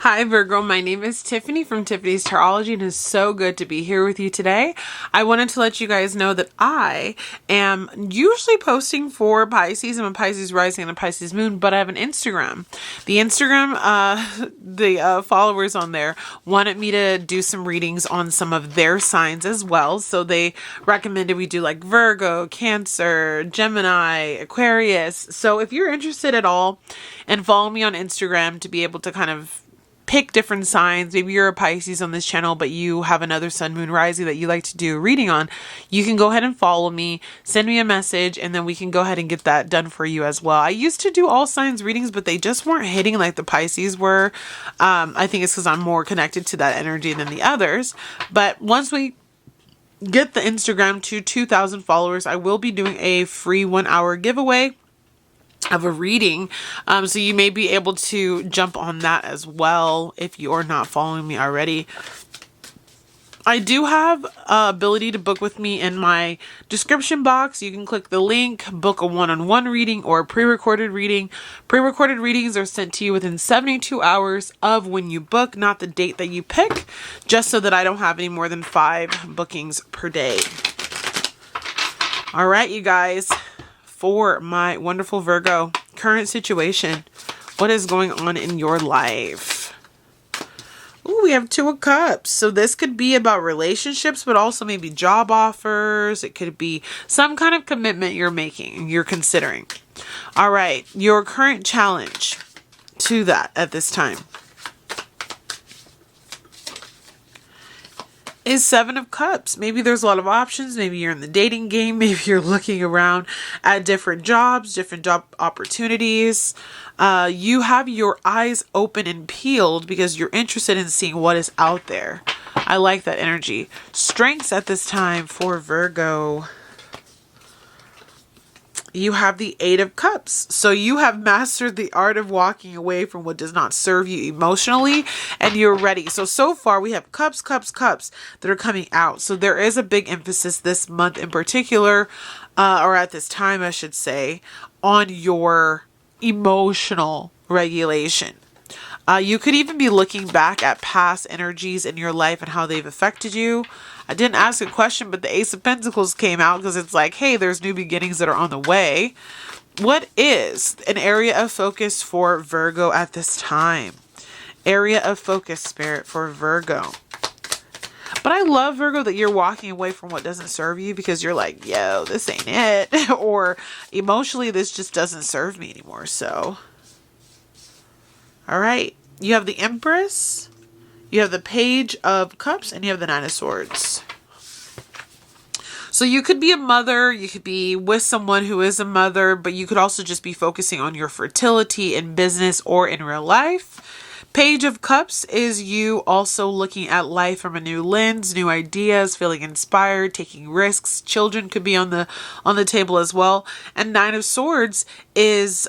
Hi Virgo, my name is Tiffany from Tiffany's Tarology and it's so good to be here with you today. I wanted to let you guys know that I am usually posting for Pisces. I'm a Pisces rising and a Pisces moon, but I have an Instagram. The Instagram, the followers on there wanted me to do some readings on some of their signs as well. So they recommended we do like Virgo, Cancer, Gemini, Aquarius. So if you're interested at all, and follow me on Instagram to be able to kind of pick different signs. Maybe you're a Pisces on this channel, but you have another sun, moon, rising that you like to do a reading on. You can go ahead and follow me, send me a message, and then we can go ahead and get that done for you as well. I used to do all signs readings, but they just weren't hitting like the Pisces were. I think it's because I'm more connected to that energy than the others. But once we get the Instagram to 2,000 followers, I will be doing a free 1-hour giveaway of a reading. So you may be able to jump on that as well if you're not following me already. I do have ability to book with me in my description box. You can click the link, book a one-on-one reading or a pre-recorded reading. Pre-recorded readings are sent to you within 72 hours of when you book, not the date that you pick, just so that I don't have any more than 5 bookings per day. All right, you guys. For my wonderful Virgo, current situation. What is going on in your life? Ooh, we have 2 of Cups. So this could be about relationships, but also maybe job offers. It could be some kind of commitment you're making, you're considering. All right, your current challenge to that at this time is 7 of Cups. Maybe there's a lot of options. Maybe you're in the dating game. Maybe you're looking around at different jobs, different job opportunities. You have your eyes open and peeled because you're interested in seeing what is out there. I like that energy. Strengths at this time for Virgo. You have the 8 of Cups. So you have mastered the art of walking away from what does not serve you emotionally, and you're ready. So far we have cups that are coming out. So there is a big emphasis this month in particular, or at this time, I should say, on your emotional regulation. You could even be looking back at past energies in your life and how they've affected you. I didn't ask a question, but the Ace of Pentacles came out because it's like, hey, there's new beginnings that are on the way. What is an area of focus for Virgo at this time? Area of focus, Spirit, for Virgo. But I love, Virgo, that you're walking away from what doesn't serve you because you're like, yo, this ain't it. Or emotionally, this just doesn't serve me anymore. So, all right. You have the Empress. You have the Page of Cups and you have the 9 of Swords. So you could be a mother, you could be with someone who is a mother, but you could also just be focusing on your fertility in business or in real life. Page of Cups is you also looking at life from a new lens, new ideas, feeling inspired, taking risks. Children could be on the table as well. And 9 of Swords is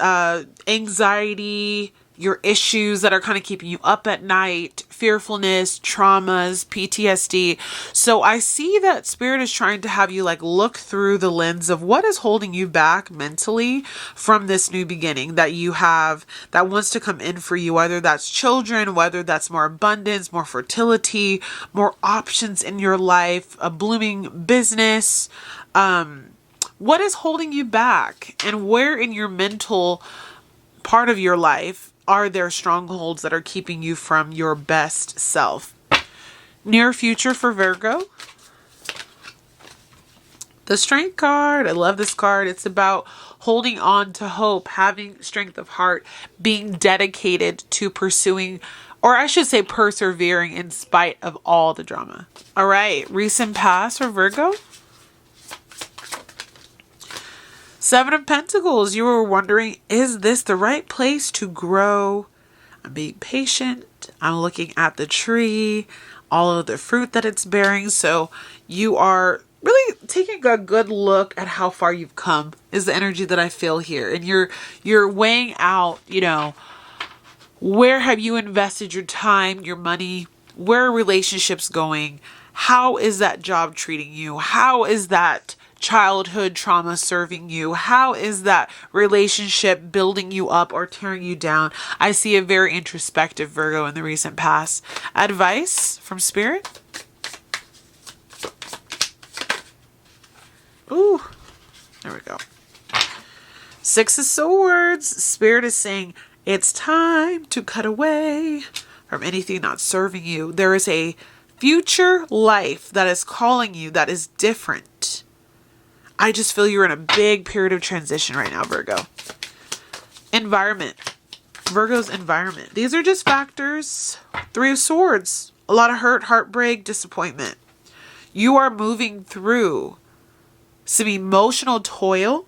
anxiety, your issues that are kind of keeping you up at night, fearfulness, traumas, PTSD. So I see that Spirit is trying to have you like look through the lens of what is holding you back mentally from this new beginning that you have that wants to come in for you, whether that's children, whether that's more abundance, more fertility, more options in your life, a blooming business. What is holding you back, and where in your mental part of your life are there strongholds that are keeping you from your best self? Near future for Virgo. The Strength card. I love this card. It's about holding on to hope, having strength of heart, being dedicated to pursuing, or I should say persevering in spite of all the drama. All right. Recent past for Virgo. 7 of Pentacles. You were wondering, is this the right place to grow? I'm being patient. I'm looking at the tree, all of the fruit that it's bearing. So you are really taking a good look at how far you've come is the energy that I feel here. And you're weighing out, where have you invested your time, your money? Where are relationships going? How is that job treating you? How is that childhood trauma serving you? How is that relationship building you up or tearing you down? I see a very introspective Virgo in the recent past. Advice from Spirit? Ooh, there we go. Six of Swords. Spirit is saying it's time to cut away from anything not serving you. There is a future life that is calling you that is different. I just feel you're in a big period of transition right now, Virgo. Environment. Virgo's environment. These are just factors. Three of Swords. A lot of hurt, heartbreak, disappointment. You are moving through some emotional toil,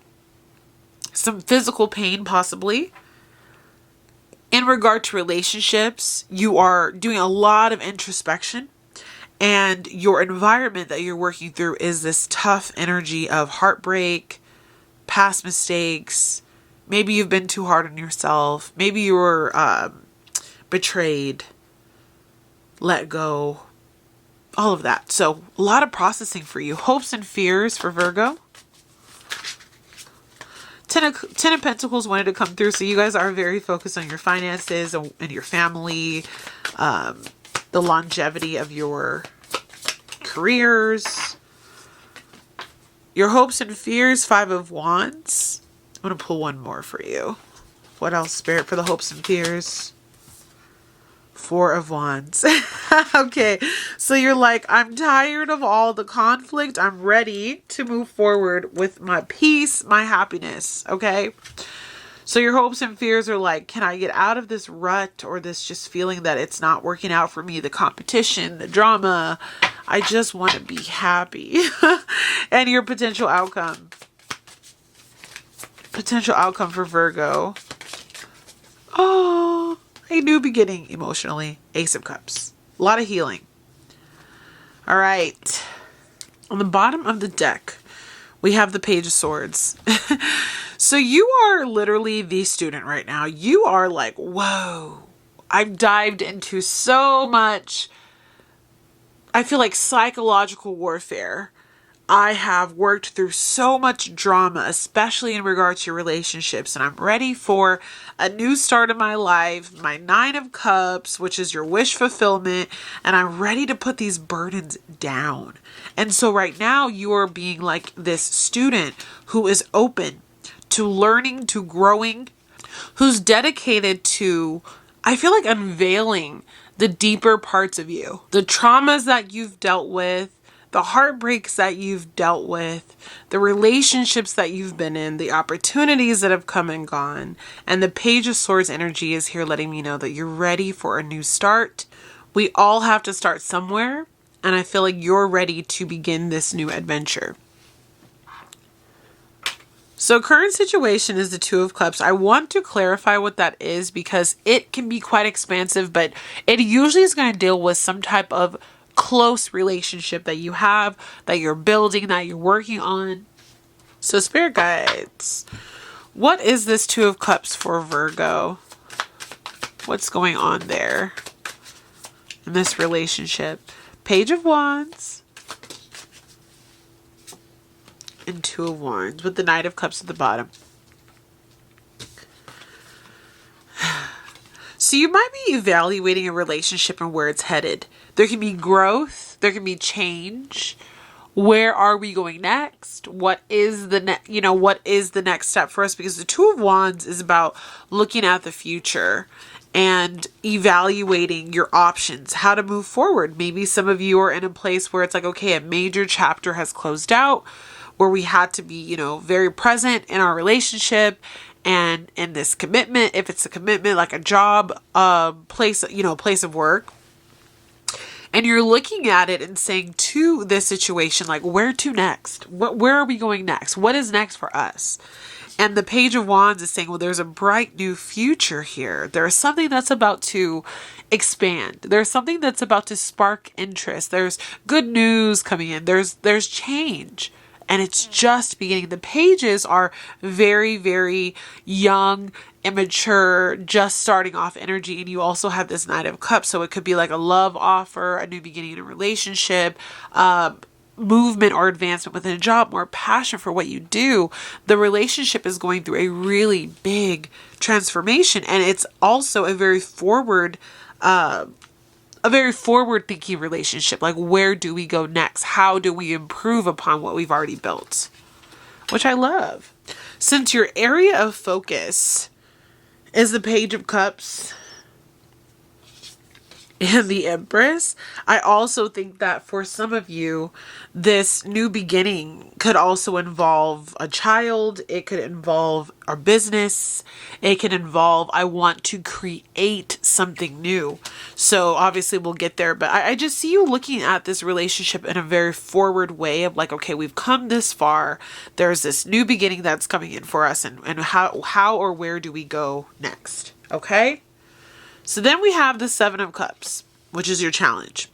some physical pain possibly. In regard to relationships, you are doing a lot of introspection, and your environment that you're working through is this tough energy of heartbreak, past mistakes. Maybe you've been too hard on yourself. Maybe you were betrayed, let go. All of that. So a lot of processing for you. Hopes and fears for Virgo. Ten of Pentacles wanted to come through. So you guys are very focused on your finances and your family. The longevity of your careers. Your hopes and fears. Five of Wands. I'm going to pull one more for you. What else, Spirit, for the hopes and fears? Four of Wands. Okay, so you're like, I'm tired of all the conflict. I'm ready to move forward with my peace, my happiness. Okay, so your hopes and fears are like, can I get out of this rut or this just feeling that it's not working out for me? The competition, the drama. I just want to be happy. And your potential outcome. Potential outcome for Virgo. Oh, a new beginning emotionally. Ace of Cups. A lot of healing. All right. On the bottom of the deck, we have the Page of Swords. So you are literally the student right now. You are like, whoa, I've dived into so much, I feel like, psychological warfare. I have worked through so much drama, especially in regards to relationships, and I'm ready for a new start in my life, my Nine of Cups, which is your wish fulfillment, and I'm ready to put these burdens down. And so right now you are being like this student who is open to learning, to growing, who's dedicated to, I feel like, unveiling the deeper parts of you, the traumas that you've dealt with, the heartbreaks that you've dealt with, the relationships that you've been in, the opportunities that have come and gone. And the Page of Swords energy is here letting me know that you're ready for a new start. We all have to start somewhere. And I feel like you're ready to begin this new adventure. So current situation is the Two of Cups. I want to clarify what that is because it can be quite expansive, but it usually is going to deal with some type of close relationship that you have, that you're building, that you're working on. So Spirit Guides, what is this Two of Cups for Virgo? What's going on there in this relationship? Page of Wands and Two of Wands with the Knight of Cups at the bottom. So you might be evaluating a relationship and where it's headed. There can be growth. There can be change. Where are we going next? What is the what is the next step for us? Because the Two of Wands is about looking at the future and evaluating your options, how to move forward. Maybe some of you are in a place where it's like, okay, a major chapter has closed out, where we had to be, very present in our relationship and in this commitment. If it's a commitment like a job, place of work. And you're looking at it and saying to this situation, like, where to next? Where are we going next? What is next for us? And the Page of Wands is saying, well, there's a bright new future here. There's something that's about to expand. There's something that's about to spark interest. There's good news coming in. There's change. And it's just beginning. The pages are very, very young, immature, just starting off energy. And you also have this Knight of Cups. So it could be like a love offer, a new beginning in a relationship, movement or advancement within a job, more passion for what you do, the relationship is going through a really big transformation. And it's also a very forward thinking relationship. Like, where do we go next? How do we improve upon what we've already built? Which I love. Since your area of focus is the Page of Cups and the Empress, I also think that for some of you, this new beginning could also involve a child. It could involve our business. It could involve, I want to create something new. So obviously we'll get there, but I just see you looking at this relationship in a very forward way of like, okay, we've come this far. There's this new beginning that's coming in for us, and how or where do we go next? Okay? So then we have the Seven of Cups, which is your challenge.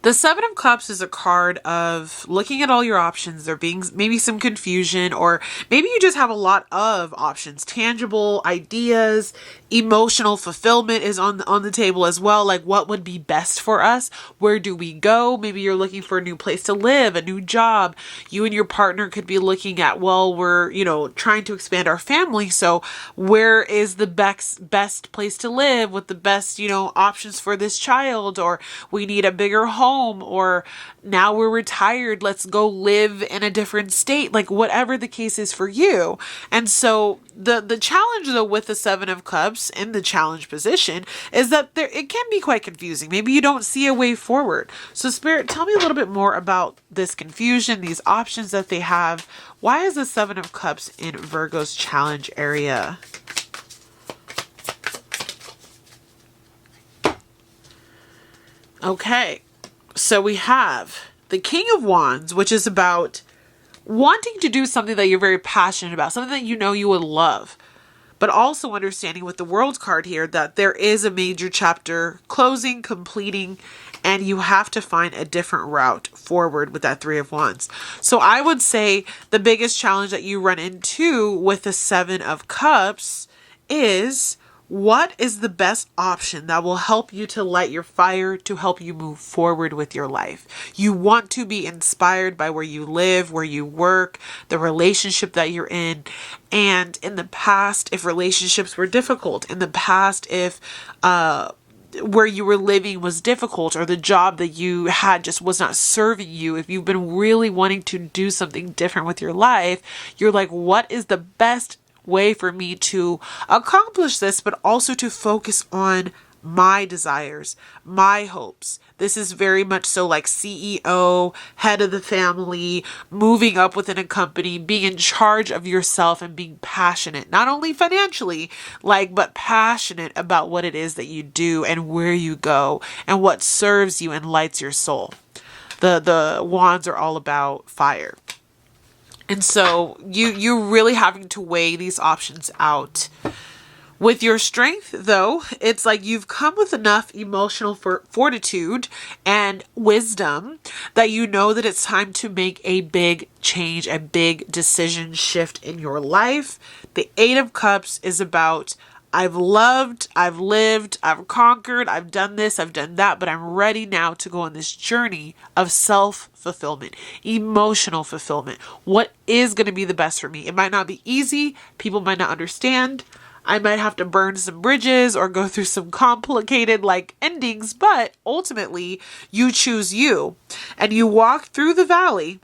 The Seven of Cups is a card of looking at all your options. There being maybe some confusion, or maybe you just have a lot of options, tangible ideas, emotional fulfillment is on the table as well. Like, what would be best for us? Where do we go? Maybe you're looking for a new place to live, a new job. You and your partner could be looking at, well, we're, trying to expand our family. So where is the best place to live with the best, options for this child? Or we need a bigger home, or now we're retired, let's go live in a different state. Like, whatever the case is for you. And so the challenge though with the Seven of Cups in the challenge position is that it can be quite confusing. Maybe you don't see a way forward. So Spirit, tell me a little bit more about this confusion, these options that they have. Why is the Seven of Cups in Virgo's challenge area? Okay, so we have the King of Wands, which is about wanting to do something that you're very passionate about, something that you would love, but also understanding with the World card here that there is a major chapter closing, completing, and you have to find a different route forward with that Three of Wands. So I would say the biggest challenge that you run into with the Seven of Cups is, what is the best option that will help you to light your fire, to help you move forward with your life? You want to be inspired by where you live, where you work, the relationship that you're in. And in the past, if relationships were difficult, in the past, if where you were living was difficult, or the job that you had just was not serving you, if you've been really wanting to do something different with your life, you're like, what is the best way for me to accomplish this, but also to focus on my desires, my hopes? This is very much so like CEO, head of the family, moving up within a company, being in charge of yourself and being passionate, not only financially, but passionate about what it is that you do and where you go and what serves you and lights your soul. The wands are all about fire. And so you're really having to weigh these options out. With your strength, though, it's like you've come with enough emotional fortitude and wisdom that you know that it's time to make a big change, a big decision shift in your life. The Eight of Cups is about, I've loved, I've lived, I've conquered, I've done this, I've done that, but I'm ready now to go on this journey of self-fulfillment, emotional fulfillment. What is going to be the best for me? It might not be easy. People might not understand. I might have to burn some bridges or go through some complicated endings, but ultimately you choose you and you walk through the valley.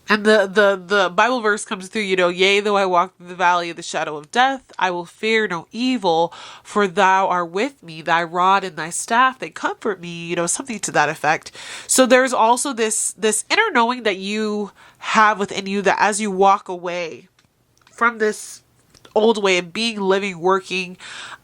And the Bible verse comes through, yea, though I walk through the valley of the shadow of death, I will fear no evil, for thou art with me, thy rod and thy staff, they comfort me, something to that effect. So there's also this inner knowing that you have within you, that as you walk away from this old way of being, living, working,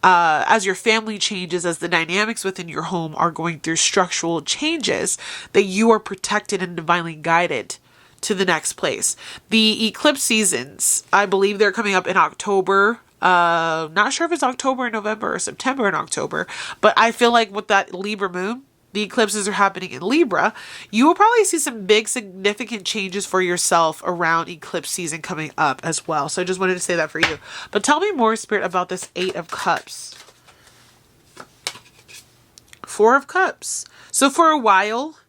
as your family changes, as the dynamics within your home are going through structural changes, that you are protected and divinely guided to the next place. The eclipse seasons, I believe they're coming up in October. Not sure if it's October and November or September and October, but I feel like with that Libra moon, the eclipses are happening in Libra. You will probably see some big significant changes for yourself around eclipse season coming up as well. So I just wanted to say that for you. But tell me more, Spirit, about this Eight of Cups. Four of Cups. So for a while,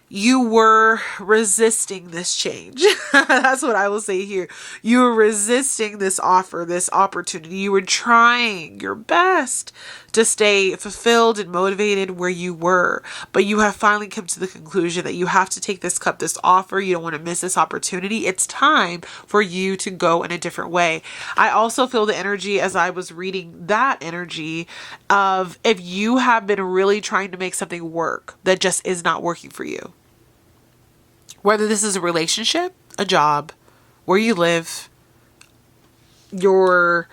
you were resisting this change. That's what I will say here. You were resisting this offer, this opportunity. You were trying your best to stay fulfilled and motivated where you were. But you have finally come to the conclusion that you have to take this cup, this offer. You don't want to miss this opportunity. It's time for you to go in a different way. I also feel the energy as I was reading that energy of if you have been really trying to make something work that just is not working for you. Whether this is a relationship, a job, where you live, your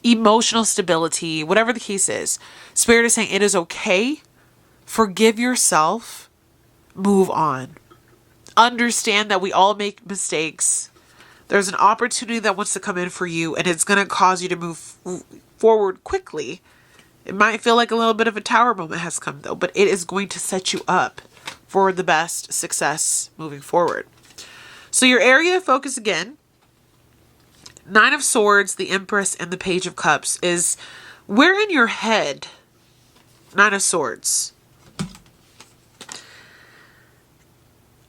emotional stability, whatever the case is, Spirit is saying it is okay. Forgive yourself. Move on. Understand that we all make mistakes. There's an opportunity that wants to come in for you, and it's going to cause you to move forward quickly. It might feel like a little bit of a tower moment has come, though, but it is going to set you up for the best success moving forward. So your area of focus again, Nine of Swords, the Empress, and the Page of Cups is where in your head, Nine of Swords,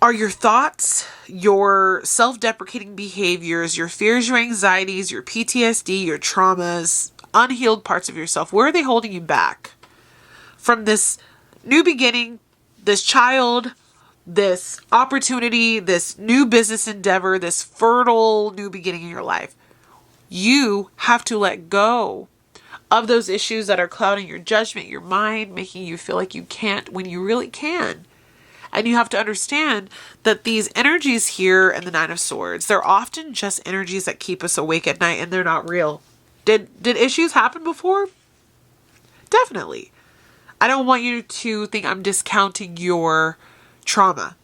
are your thoughts, your self-deprecating behaviors, your fears, your anxieties, your PTSD, your traumas, unhealed parts of yourself. Where are they holding you back from this new beginning, this child, this opportunity, this new business endeavor, this fertile new beginning in your life? You have to let go of those issues that are clouding your judgment, your mind, making you feel like you can't when you really can. And you have to understand that these energies here in the Nine of Swords, they're often just energies that keep us awake at night, and they're not real. Did issues happen before? Definitely. I don't want you to think I'm discounting your trauma,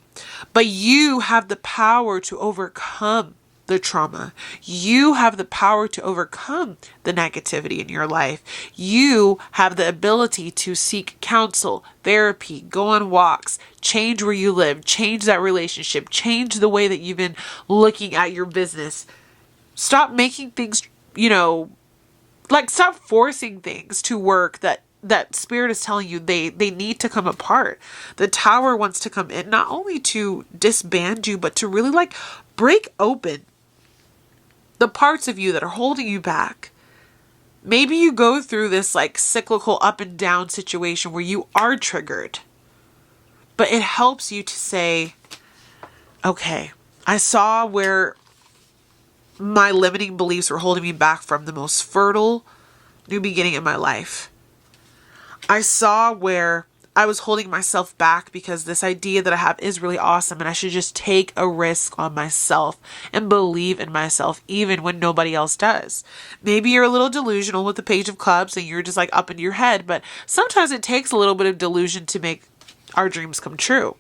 but you have the power to overcome the trauma. You have the power to overcome the negativity in your life. You have the ability to seek counsel, therapy, go on walks, change where you live, change that relationship, change the way that you've been looking at your business. Stop making things, stop forcing things to work that Spirit is telling you they need to come apart. The Tower wants to come in not only to disband you, but to really break open the parts of you that are holding you back. Maybe you go through this cyclical up and down situation where you are triggered, but it helps you to say, okay, I saw where my limiting beliefs were holding me back from the most fertile new beginning in my life. I saw where I was holding myself back because this idea that I have is really awesome and I should just take a risk on myself and believe in myself even when nobody else does. Maybe you're a little delusional with the Page of Cups and you're just up in your head, but sometimes it takes a little bit of delusion to make our dreams come true.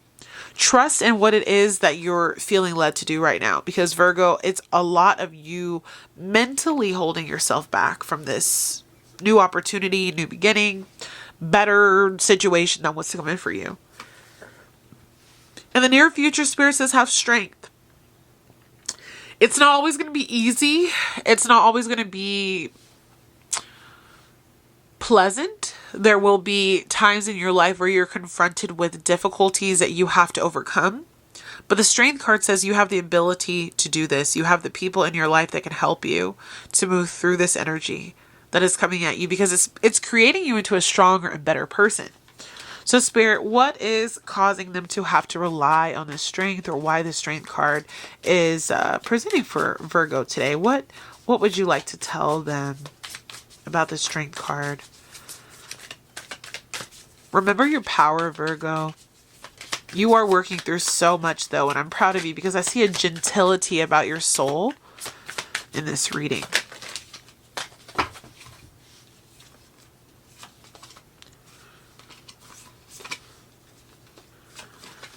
Trust in what it is that you're feeling led to do right now, because Virgo, it's a lot of you mentally holding yourself back from this new opportunity, new beginning, better situation that wants to come in for you. In the near future, Spirit says have strength. It's not always going to be easy. It's not always going to be pleasant. There will be times in your life where you're confronted with difficulties that you have to overcome. But the Strength card says you have the ability to do this. You have the people in your life that can help you to move through this energy that is coming at you, because it's creating you into a stronger and better person. So Spirit, what is causing them to have to rely on the Strength, or why the Strength card is presenting for Virgo today? What would you like to tell them about the Strength card? Remember your power, Virgo. You are working through so much though, and I'm proud of you because I see a gentility about your soul in this reading.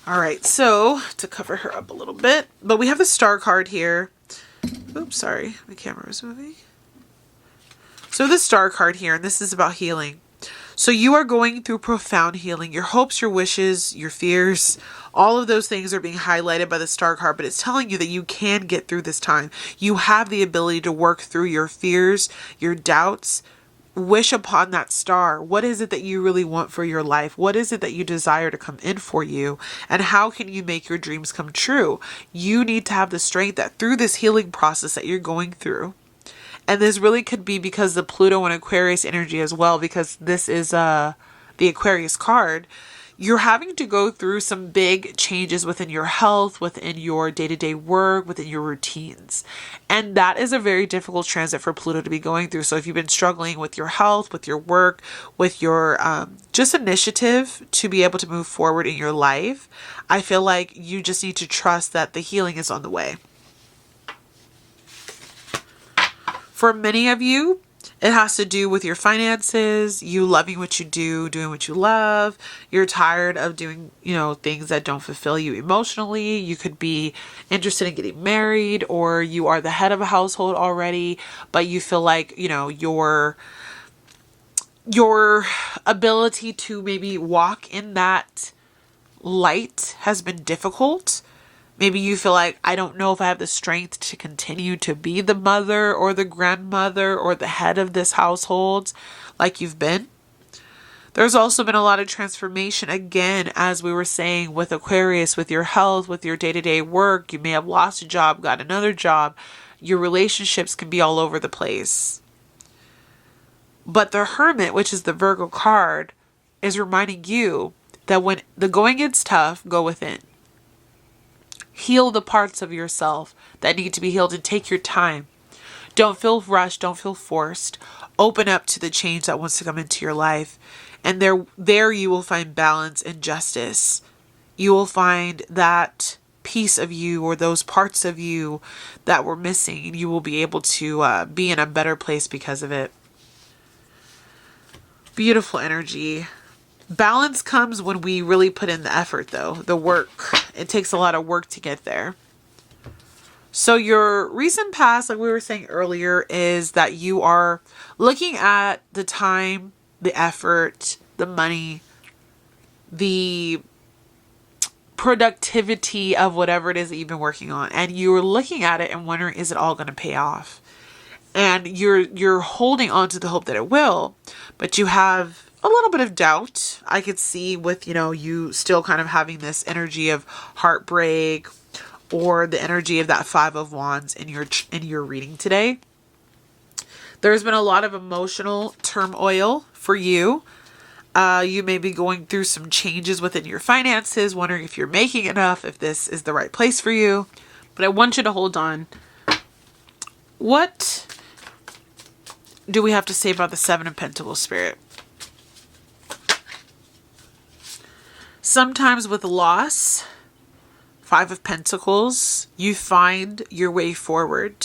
All right, so to cover her up a little bit, but we have the Star card here. Oops, sorry, my camera was moving. So the Star card here, and this is about healing. So you are going through profound healing. Your hopes, your wishes, your fears, all of those things are being highlighted by the Star card, but it's telling you that you can get through this time. You have the ability to work through your fears, your doubts, wish upon that star. What is it that you really want for your life? What is it that you desire to come in for you? And how can you make your dreams come true? You need to have the strength that through this healing process that you're going through. And this really could be because the Pluto and Aquarius energy as well, because this is the Aquarius card. You're having to go through some big changes within your health, within your day-to-day work, within your routines. And that is a very difficult transit for Pluto to be going through. So if you've been struggling with your health, with your work, with your just initiative to be able to move forward in your life, I feel like you just need to trust that the healing is on the way. For many of you, it has to do with your finances, you loving what you do, doing what you love. You're tired of doing, things that don't fulfill you emotionally. You could be interested in getting married, or you are the head of a household already, but you feel like, your ability to maybe walk in that light has been difficult. Maybe you feel like, I don't know if I have the strength to continue to be the mother or the grandmother or the head of this household like you've been. There's also been a lot of transformation, again, as we were saying, with Aquarius, with your health, with your day-to-day work. You may have lost a job, got another job. Your relationships can be all over the place. But the Hermit, which is the Virgo card, is reminding you that when the going gets tough, go within. Heal the parts of yourself that need to be healed and take your time. Don't feel rushed. Don't feel forced. Open up to the change that wants to come into your life. And there you will find balance and justice. You will find that piece of you or those parts of you that were missing. You will be able to be in a better place because of it. Beautiful energy. Balance comes when we really put in the effort, though, the work. It takes a lot of work to get there. So your recent past, like we were saying earlier, is that you are looking at the time, the effort, the money, the productivity of whatever it is that you've been working on. And you're looking at it and wondering, is it all going to pay off? And you're holding on to the hope that it will, but you have a little bit of doubt. I could see with, you still kind of having this energy of heartbreak or the energy of that Five of Wands in your reading today. There's been a lot of emotional turmoil for you. You may be going through some changes within your finances, wondering if you're making enough, if this is the right place for you. But I want you to hold on. What do we have to say about the Seven of Pentacles, Spirit? Sometimes with loss, Five of Pentacles, you find your way forward.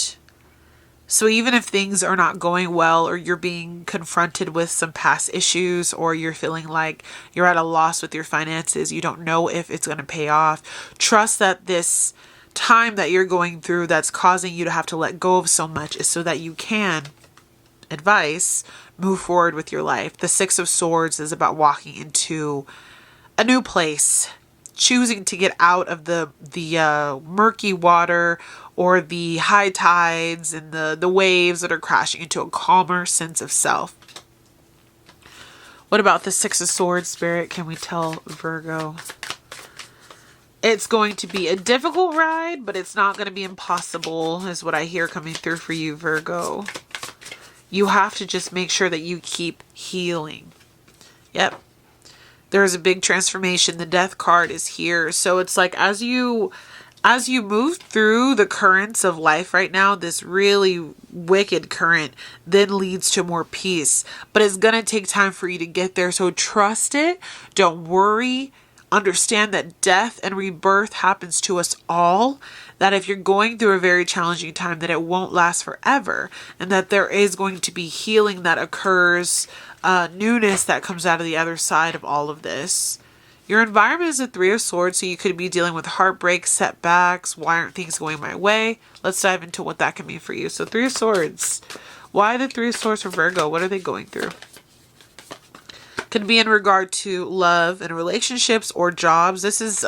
So even if things are not going well, or you're being confronted with some past issues, or you're feeling like you're at a loss with your finances, you don't know if it's going to pay off, trust that this time that you're going through that's causing you to have to let go of so much is so that you can, advice, move forward with your life. The Six of Swords is about walking into a new place, choosing to get out of the murky water or the high tides and the waves that are crashing into a calmer sense of self. What about the Six of Swords, Spirit? Can we tell Virgo? It's going to be a difficult ride, but it's not going to be impossible, is what I hear coming through for you, Virgo. You have to just make sure that you keep healing. Yep. There is a big transformation. The Death card is here. So it's like as you move through the currents of life right now, this really wicked current then leads to more peace. But it's going to take time for you to get there. So trust it. Don't worry. Understand that death and rebirth happens to us all. That if you're going through a very challenging time, that it won't last forever. And that there is going to be healing that occurs, newness that comes out of the other side of all of this. Your environment is a Three of Swords, so you could be dealing with heartbreak, setbacks. Why aren't things going my way? Let's dive into what that can mean for you. So Three of Swords. Why the Three of Swords for Virgo? What are they going through? Could be in regard to love and relationships or jobs. This is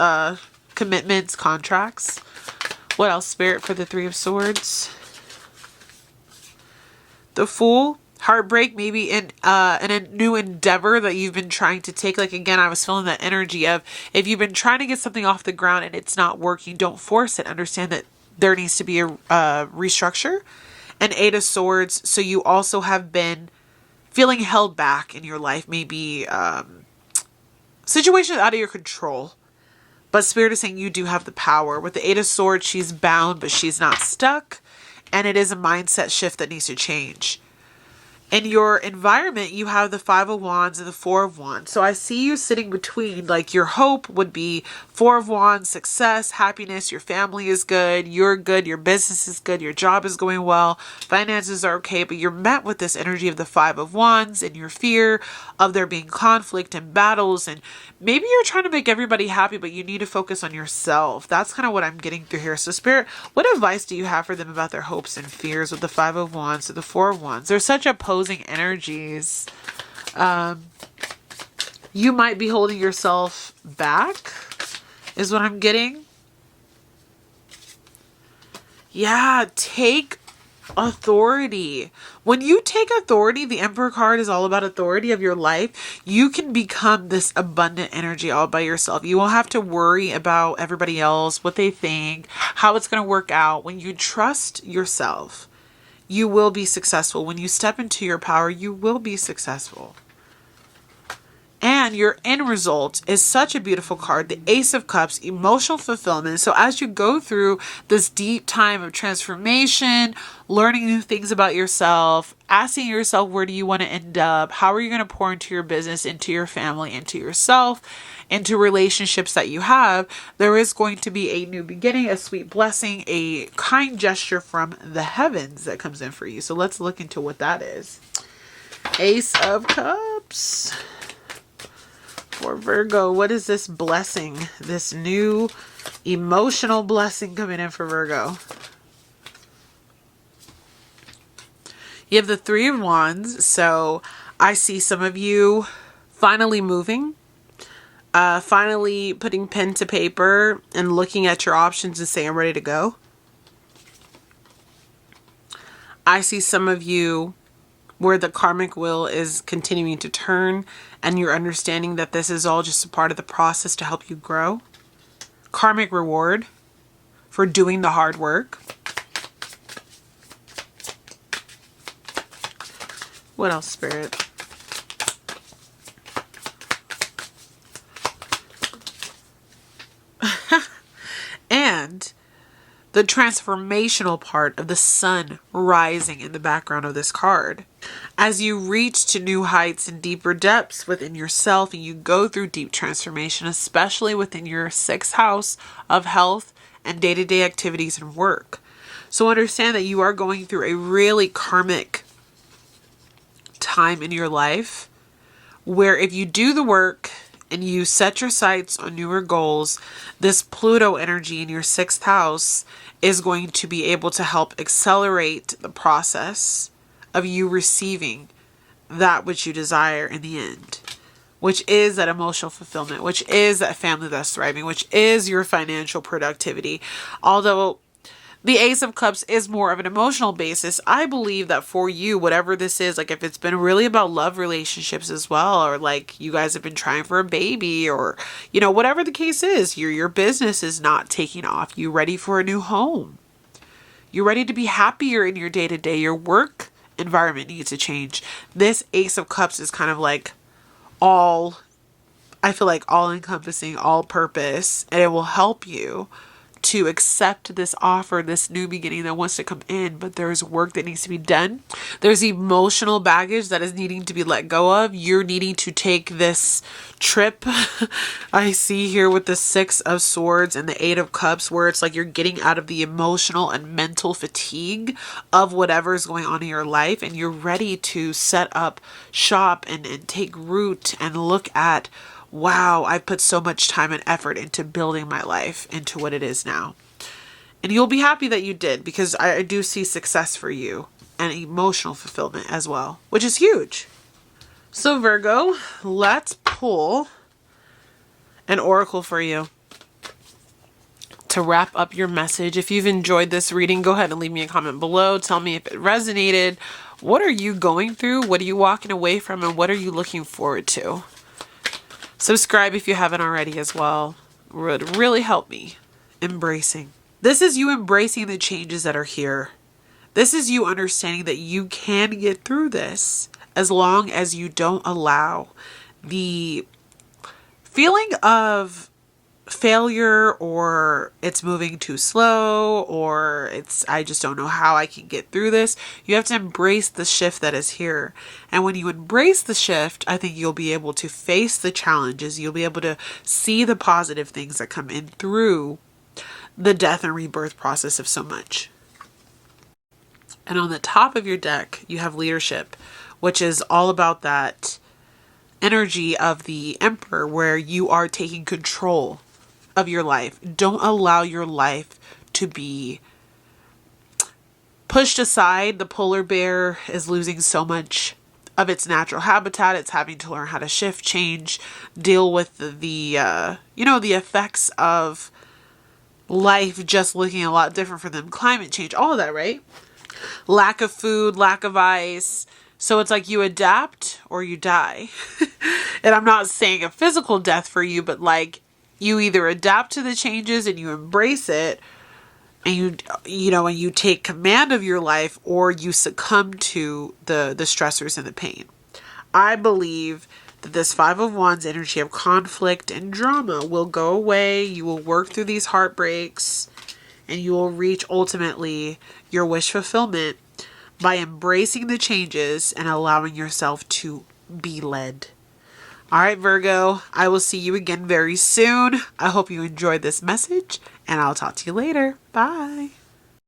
commitments, contracts. What else, Spirit, for the Three of Swords? The Fool. Heartbreak, maybe in a new endeavor that you've been trying to take. Like, again, I was feeling that energy of if you've been trying to get something off the ground and it's not working, don't force it. Understand that there needs to be a restructure. And Eight of Swords. So you also have been feeling held back in your life. Maybe situations out of your control. But Spirit is saying you do have the power. With the Eight of Swords, she's bound, but she's not stuck. And it is a mindset shift that needs to change. In your environment, you have the Five of Wands and the Four of Wands. So I see you sitting between, like, your hope would be Four of Wands, success, happiness, your family is good, you're good, your business is good, your job is going well, finances are okay, but you're met with this energy of the Five of Wands and your fear of there being conflict and battles, and maybe you're trying to make everybody happy, but you need to focus on yourself. That's kind of what I'm getting through here. So Spirit, what advice do you have for them about their hopes and fears with the Five of Wands or the Four of Wands? They're such opposing energies. You might be holding yourself back, is what I'm getting. Yeah, take authority. When you take authority, the Emperor card is all about authority of your life. You can become this abundant energy all by yourself. You won't have to worry about everybody else, what they think, how it's going to work out. When you trust yourself, you will be successful. When you step into your power, you will be successful. And your end result is such a beautiful card. The Ace of Cups, emotional fulfillment. So as you go through this deep time of transformation, learning new things about yourself, asking yourself, where do you want to end up? How are you going to pour into your business, into your family, into yourself, into relationships that you have? There is going to be a new beginning, a sweet blessing, a kind gesture from the heavens that comes in for you. So let's look into what that is. Ace of Cups. For Virgo, what is this blessing? This new emotional blessing coming in for Virgo. You have the Three of Wands. So I see some of you finally moving, finally putting pen to paper and looking at your options and saying, I'm ready to go. I see some of you where the karmic wheel is continuing to turn and you're understanding that this is all just a part of the process to help you grow. Karmic reward for doing the hard work. What else, Spirit? And the transformational part of the sun rising in the background of this card. As you reach to new heights and deeper depths within yourself and you go through deep transformation, especially within your 6th house of health and day-to-day activities and work. So understand that you are going through a really karmic time in your life where if you do the work and you set your sights on newer goals, this Pluto energy in your 6th house is going to be able to help accelerate the process of you receiving that which you desire in the end, which is that emotional fulfillment, which is that family that's thriving, which is your financial productivity. Although the Ace of Cups is more of an emotional basis, I believe that for you, whatever this is, like if it's been really about love relationships as well, or like you guys have been trying for a baby, or, you know, whatever the case is, your business is not taking off. You ready for a new home. You're ready to be happier in your day-to-day. Your work environment needs to change. This Ace of Cups is kind of like all encompassing, all purpose, and it will help you to accept this offer, this new beginning that wants to come in, but there's work that needs to be done. There's emotional baggage that is needing to be let go of. You're needing to take this trip. I see here with the 6 of Swords and the 8 of Cups, where it's like you're getting out of the emotional and mental fatigue of whatever's going on in your life, and you're ready to set up shop and take root and look at, wow, I've put so much time and effort into building my life into what it is now. And you'll be happy that you did, because I do see success for you and emotional fulfillment as well, which is huge. So Virgo, let's pull an oracle for you to wrap up your message. If you've enjoyed this reading, go ahead and leave me a comment below. Tell me if it resonated, What are you going through? What are you walking away from? And what are you looking forward to? Subscribe if you haven't already as well. It would really help me. Embracing. This is you embracing the changes that are here. This is you understanding that you can get through this as long as you don't allow the feeling of failure, or it's moving too slow, or I just don't know how I can get through this. You have to embrace the shift that is here. And when you embrace the shift, I think you'll be able to face the challenges. You'll be able to see the positive things that come in through the death and rebirth process of so much. And on the top of your deck, you have leadership, which is all about that energy of the Emperor, where you are taking control of your life. Don't allow your life to be pushed aside. The polar bear is losing so much of its natural habitat. It's having to learn how to shift, change, deal with the effects of life just looking a lot different for them. Climate change, all of that, right? Lack of food, lack of ice. So it's like you adapt or you die. And I'm not saying a physical death for you, but like you either adapt to the changes and you embrace it, and you take command of your life, or you succumb to the stressors and the pain. I believe that this Five of Wands energy of conflict and drama will go away. You will work through these heartbreaks, and you will reach ultimately your wish fulfillment by embracing the changes and allowing yourself to be led. All right, Virgo, I will see you again very soon. I hope you enjoyed this message, and I'll talk to you later. Bye.